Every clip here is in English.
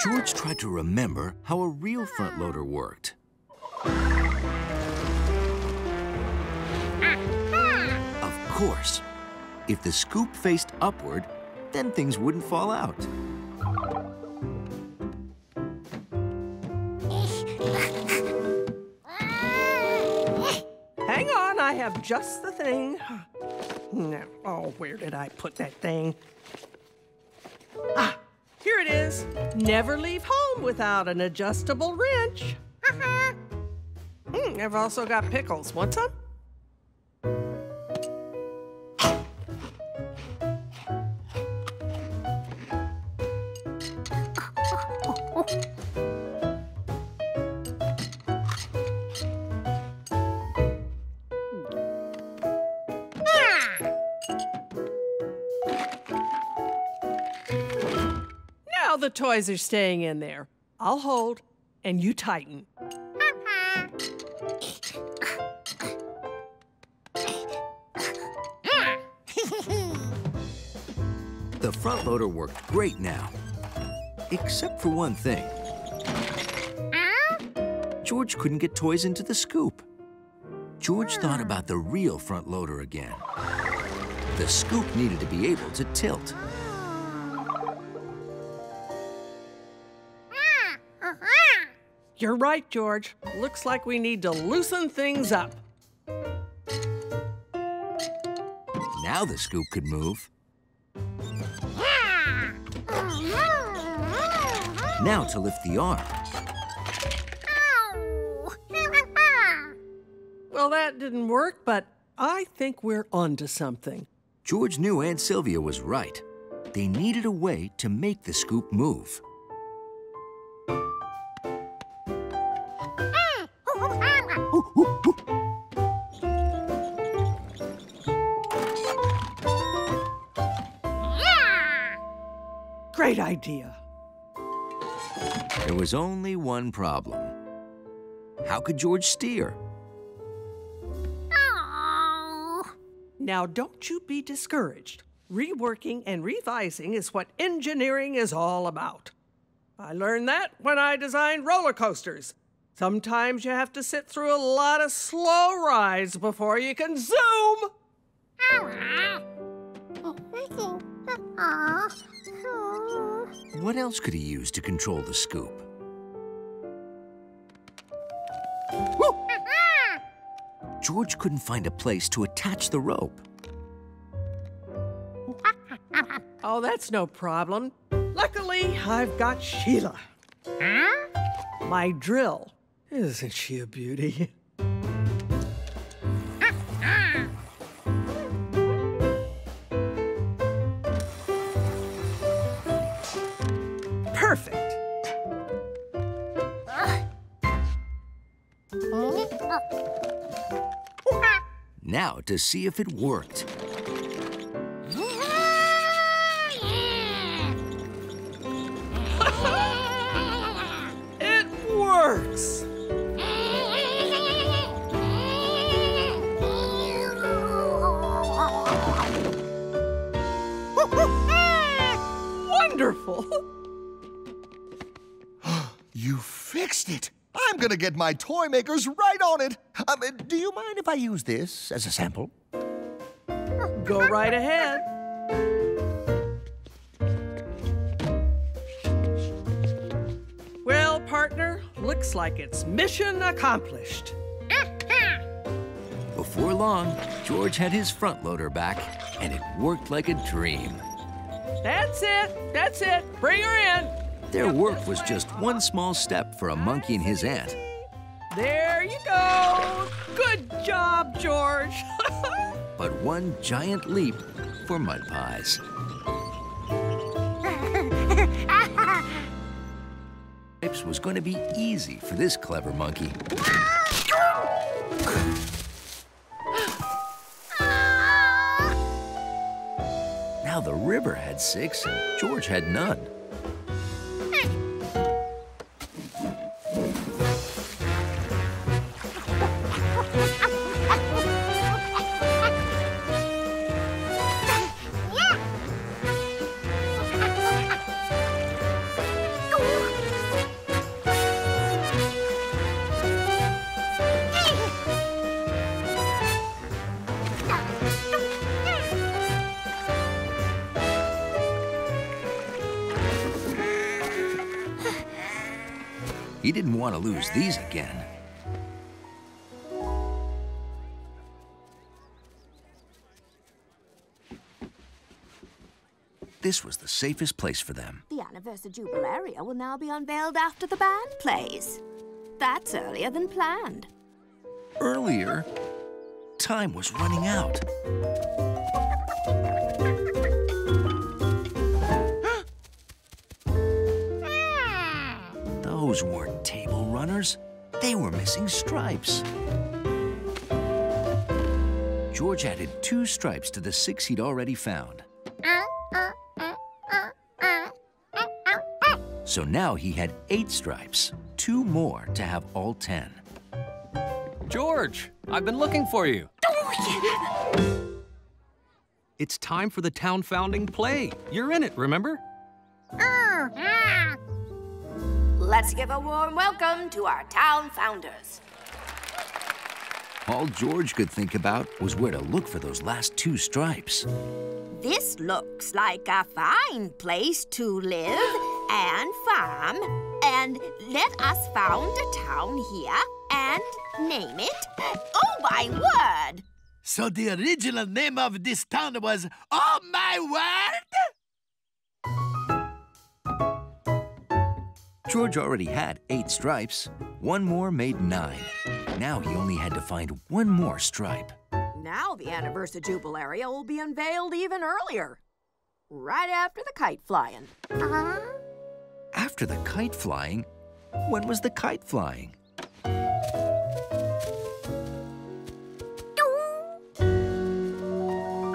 George tried to remember how a real front loader worked. Of course, if the scoop faced upward, then things wouldn't fall out. Hang on, I have just the thing. Oh, where did I put that thing? Ah, here it is. Never leave home without an adjustable wrench. I've also got pickles. Want some? Now the toys are staying in there. I'll hold, and you tighten. The front loader worked great now, except for one thing. George couldn't get toys into the scoop. George thought about the real front loader again. The scoop needed to be able to tilt. You're right, George. Looks like we need to loosen things up. Now the scoop could move. Now to lift the arm. Well, that didn't work, but I think we're onto something. George knew Aunt Sylvia was right. They needed a way to make the scoop move. Great idea. There was only one problem. How could George steer? Now, don't you be discouraged. Reworking and revising is what engineering is all about. I learned that when I designed roller coasters. Sometimes you have to sit through a lot of slow rides before you can zoom. What else could he use to control the scoop? George couldn't find a place to attach the rope. Oh, that's no problem. Luckily, I've got Sheila. My drill. Isn't she a beauty? Perfect. Now to see if it worked. It works. Wonderful. You fixed it. I'm gonna get my toy makers right on it. Do you mind if I use this as a sample? Go right ahead. Well, partner, looks like it's mission accomplished. Before long, George had his front loader back, and it worked like a dream. That's it. That's it. Bring her in. Their work was just one small step for a monkey and his aunt. There you go. Good job, George. But one giant leap for Mud Pies. Stripes was going to be easy for this clever monkey. Now the river had 6 and George had none. He didn't want to lose these again. This was the safest place for them. The Anniversary Jubilaria will now be unveiled after the band plays. That's earlier than planned. Earlier, time was running out. Those weren't table runners. They were missing stripes. George added 2 stripes to the 6 he'd already found. So now he had 8 stripes, 2 more to have all 10. George, I've been looking for you. It's time for the town founding play. You're in it, remember? Let's give a warm welcome to our town founders. All George could think about was where to look for those last 2 stripes. This looks like a fine place to live and farm. And let us found a town here and name it. Oh, my word! So the original name of this town was Oh My Word? George already had 8 stripes. 1 more made 9. Now he only had to find 1 more stripe. Now the Anniversary Jubilaria will be unveiled even earlier. Right after the kite flying. After the kite flying? When was the kite flying?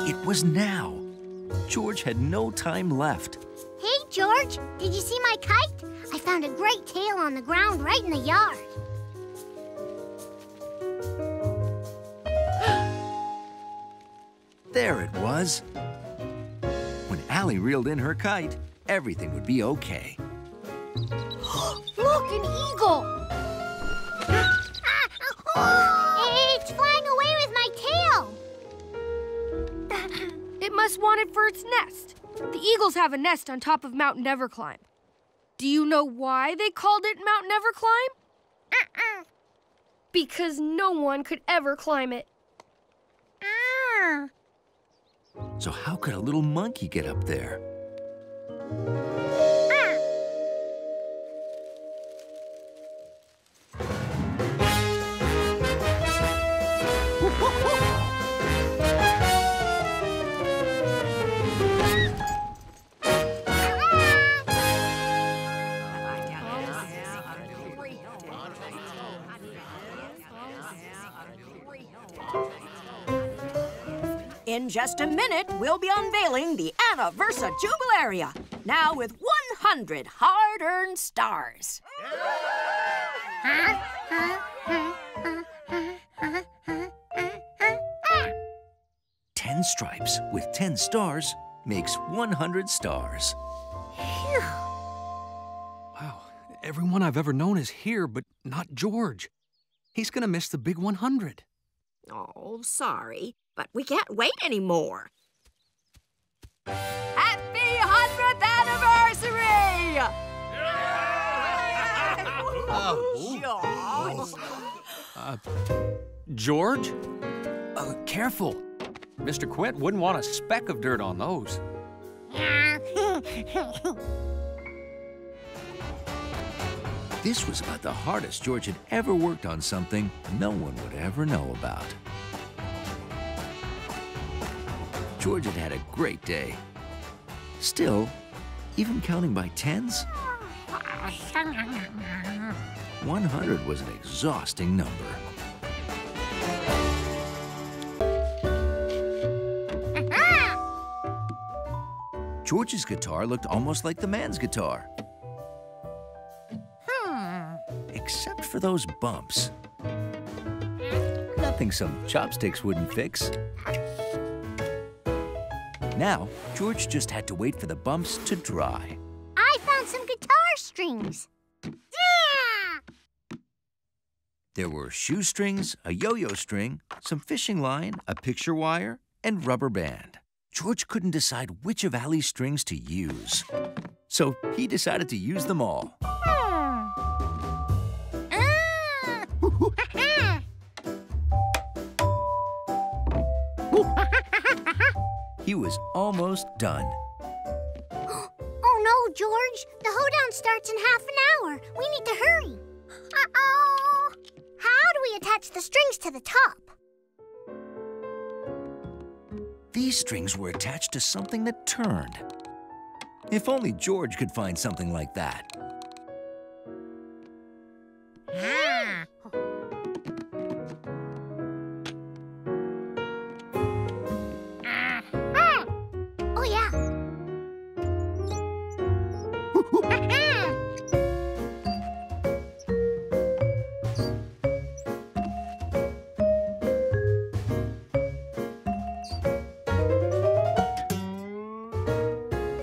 It was now. George had no time left. Hey, George, did you see my kite? I found a great tail on the ground right in the yard. There it was. When Allie reeled in her kite, everything would be okay. Look, an eagle! It's flying away with my tail! It must want it for its nest. The eagles have a nest on top of Mount Neverclimb. Do you know why they called it Mount Neverclimb? Because no one could ever climb it. So how could a little monkey get up there? In just a minute, we'll be unveiling the Anniversary Jubilaria, now with 100 hard-earned stars. 10 stripes with 10 stars makes 100 stars. Wow, everyone I've ever known is here, but not George. He's gonna miss the big 100. Oh, sorry, but we can't wait anymore. Happy 100th anniversary! George? Careful. Mr. Quint wouldn't want a speck of dirt on those. This was about the hardest George had ever worked on something no one would ever know about. George had had a great day. Still, even counting by tens, 100 was an exhausting number. George's guitar looked almost like the man's guitar. Except for those bumps. Nothing some chopsticks wouldn't fix. Now, George just had to wait for the bumps to dry. I found some guitar strings. There were shoestrings, a yo-yo string, some fishing line, a picture wire, and rubber band. George couldn't decide which of Allie's strings to use. So he decided to use them all. He was almost done. Oh no, George. The hoedown starts in half an hour. We need to hurry. Uh-oh. How do we attach the strings to the top? These strings were attached to something that turned. If only George could find something like that. Oh, yeah.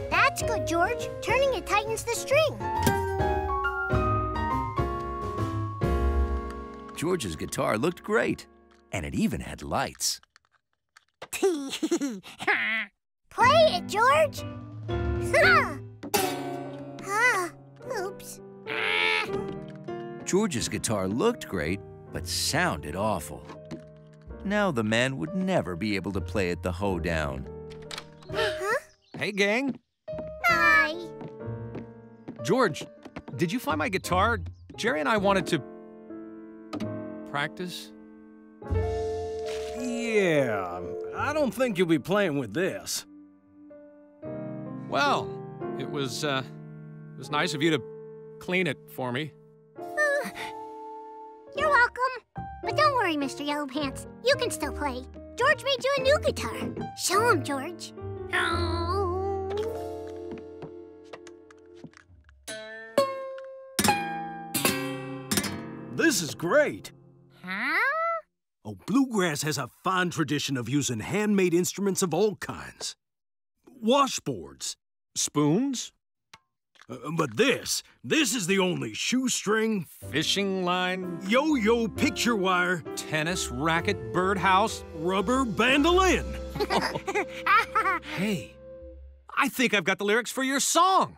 That's good, George. Turning it tightens the string. George's guitar looked great, and it even had lights. Play it, George. Oops. George's guitar looked great, but sounded awful. Now the man would never be able to play at the hoedown. Hey, gang. Hi. George, did you find my guitar? Jerry and I wanted to practice. Yeah, I don't think you'll be playing with this. Well, it was nice of you to clean it for me. You're welcome. But don't worry, Mr. Yellowpants. You can still play. George made you a new guitar. Show him, George. Oh. This is great. Huh? Oh, Bluegrass has a fine tradition of using handmade instruments of all kinds. Washboards. Spoons? But this is the only shoestring, Fishing line? yo-yo picture wire, Tennis racket? Birdhouse? rubber bandolin. Hey, I think I've got the lyrics for your song.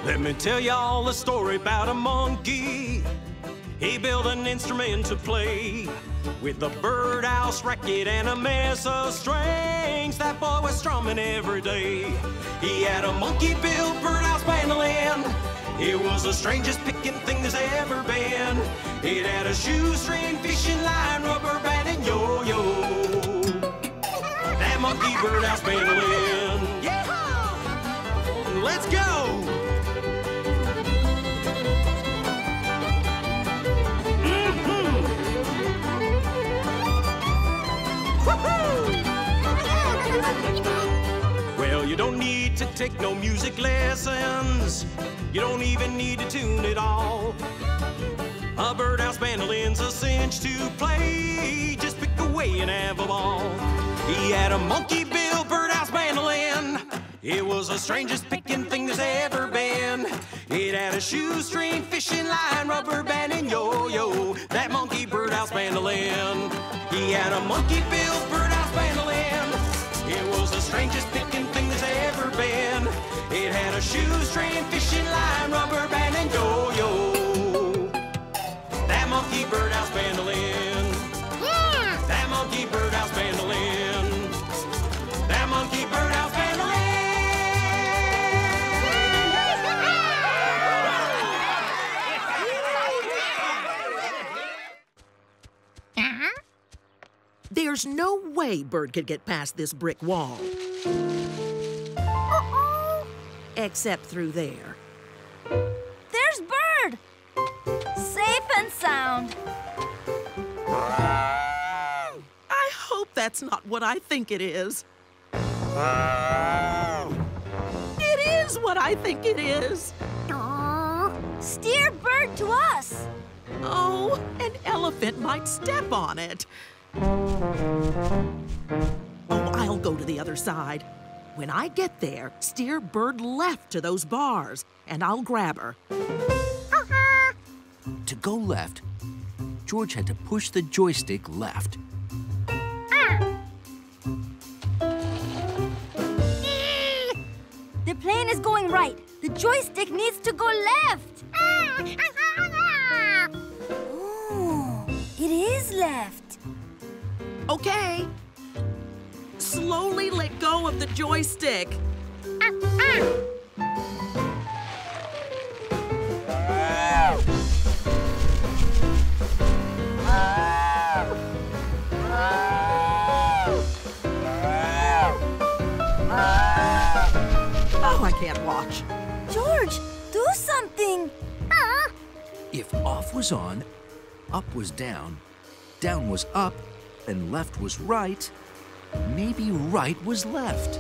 Let me tell y'all a story about a monkey. He built an instrument to play with a birdhouse racket and a mess of strings. That boy was strumming every day. He had a monkey-built birdhouse mandolin. It was the strangest picking thing there's ever been. It had a shoestring, fishing line, rubber band, and yo-yo. That monkey birdhouse mandolin. Yeah! Let's go! Well, you don't need to take no music lessons. You don't even need to tune it all. A birdhouse mandolin's a cinch to play. Just pick away and have a ball. He had a monkey-built birdhouse mandolin. It was the strangest picking thing there's ever been. It had a shoestring, fishing line, rubber band, and yo-yo. That monkey birdhouse mandolin. He had a monkey-built birdhouse mandolin. It was the strangest picking thing there's ever been. It had a shoestring, fishing line, rubber band, and yo-yo. That monkey birdhouse mandolin. Yeah. That monkey birdhouse mandolin. That monkey birdhouse mandolin. There's no way Bird could get past this brick wall. Uh-oh. Except through there. There's Bird! Safe and sound. I hope that's not what I think it is. It is what I think it is. Aw. Steer Bird to us. Oh, an elephant might step on it. Oh, I'll go to the other side. When I get there, steer Bird left to those bars, and I'll grab her. To go left, George had to push the joystick left. The plane is going right. The joystick needs to go left. left. Okay. Slowly let go of the joystick. Oh, I can't watch. George, do something. If off was on, up was down was up, and left was right, maybe right was left.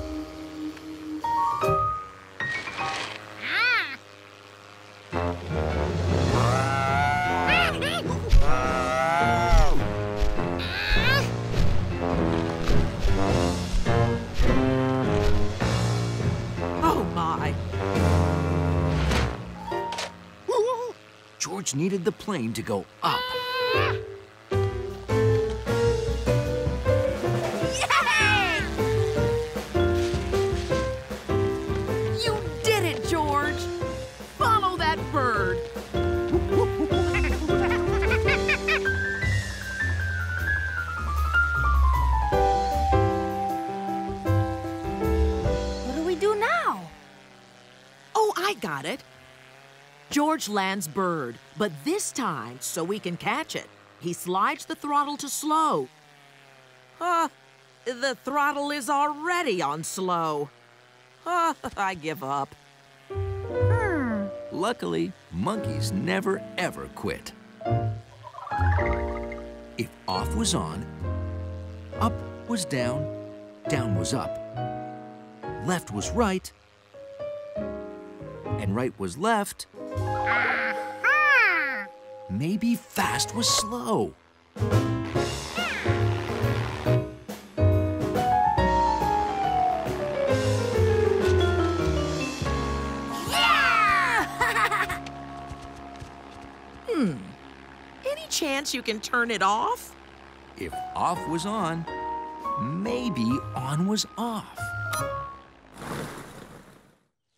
Oh, my. George needed the plane to go up. You did it, George. Follow that bird. What do we do now? Oh, I got it. George lands bird, but this time, so we can catch it, he slides the throttle to slow. The throttle is already on slow. I give up. Luckily, monkeys never ever quit. If off was on, up was down was up, left was right, and right was left, maybe fast was slow. Any chance you can turn it off? If off was on, maybe on was off.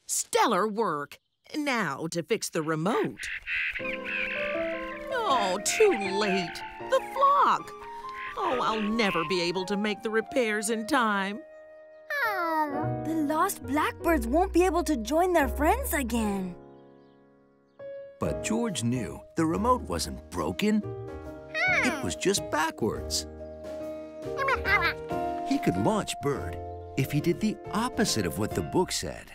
Stellar work. Now to fix the remote. Oh, too late. The flock. Oh, I'll never be able to make the repairs in time. The lost blackbirds won't be able to join their friends again. But George knew the remote wasn't broken. It was just backwards. He could launch Bird if he did the opposite of what the book said.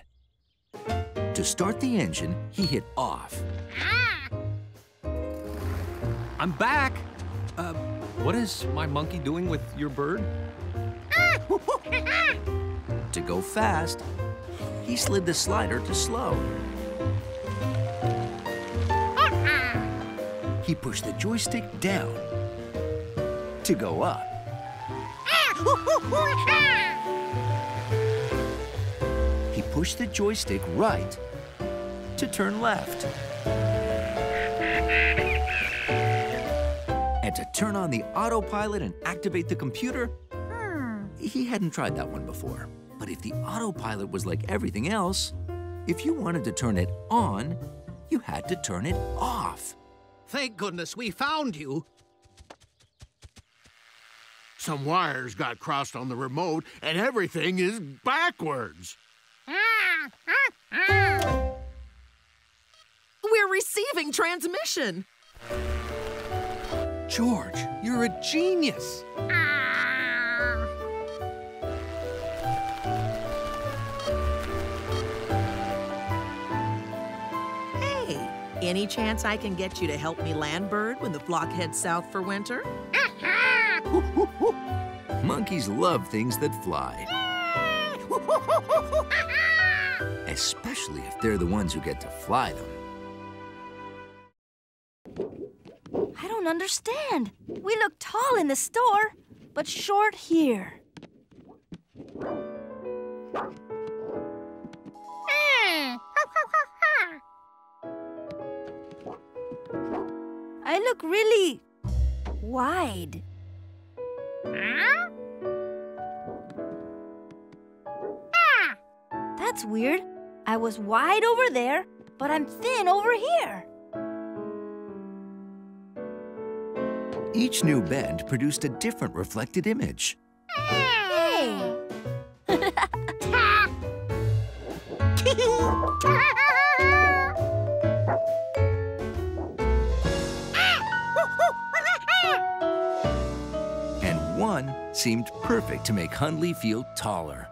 To start the engine, he hit off. I'm back. What is my monkey doing with your bird? To go fast, he slid the slider to slow. He pushed the joystick down to go up. He pushed the joystick right to turn left. And to turn on the autopilot and activate the computer, he hadn't tried that one before. But if the autopilot was like everything else, if you wanted to turn it on, you had to turn it off. Thank goodness we found you. Some wires got crossed on the remote, and everything is backwards. We're receiving transmission. George, you're a genius. Hey, any chance I can get you to help me land Bird when the flock heads south for winter? Monkeys love things that fly. Especially if they're the ones who get to fly them. I don't understand. We look tall in the store, but short here. I look really wide. That's weird. I was wide over there, but I'm thin over here. Each new bend produced a different reflected image. Hey! And one seemed perfect to make Hundley feel taller.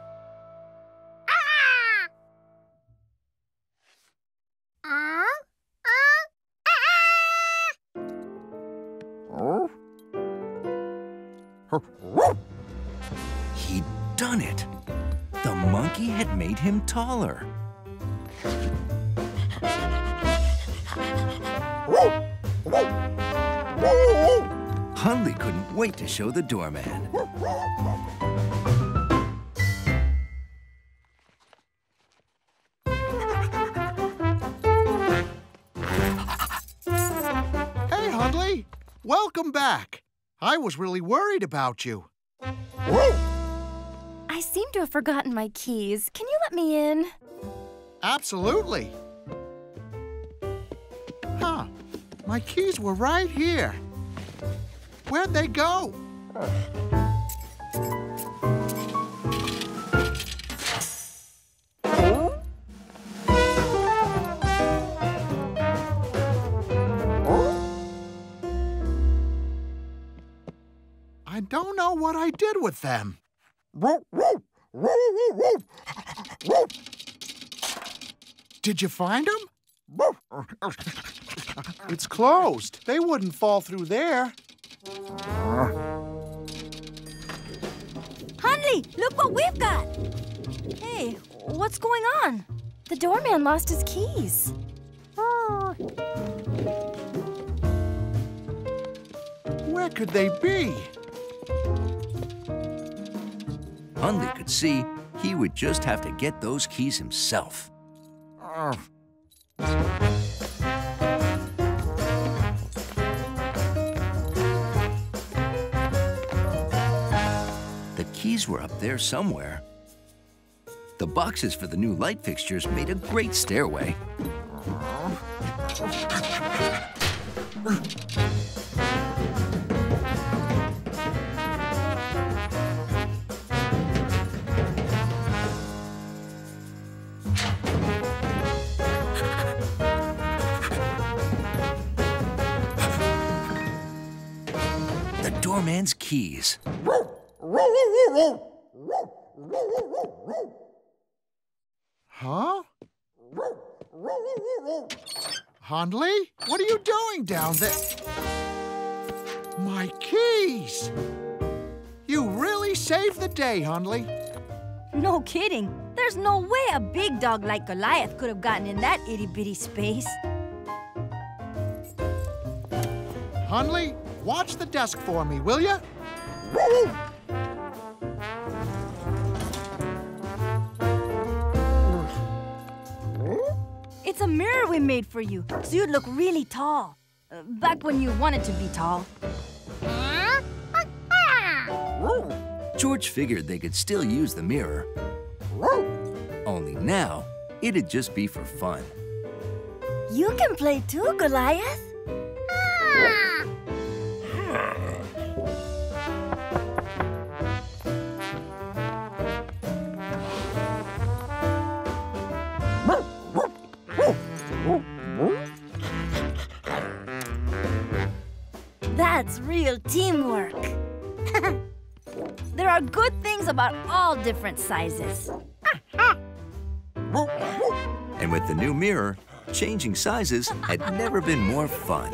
He'd done it. The monkey had made him taller. Hundley couldn't wait to show the doorman. Hey, Hundley. Welcome back. I was really worried about you. I seem to have forgotten my keys. Can you let me in? Absolutely. Huh. My keys were right here. Where'd they go? I don't know what I did with them. Did you find them? It's closed. They wouldn't fall through there. Hundley, look what we've got! Hey, what's going on? The doorman lost his keys. Where could they be? Hundley could see he would just have to get those keys himself. The keys were up there somewhere. The boxes for the new light fixtures made a great stairway. The doorman's keys. Huh? Hundley, what are you doing down there? My keys! You really saved the day, Hundley. No kidding. There's no way a big dog like Goliath could have gotten in that itty-bitty space. Hundley, watch the desk for me, will you? It's a mirror we made for you, so you'd look really tall. Back when you wanted to be tall. George figured they could still use the mirror. Only now, it'd just be for fun. You can play too, Goliath. That's real teamwork. There are good things about all different sizes. And with the new mirror, changing sizes had never been more fun.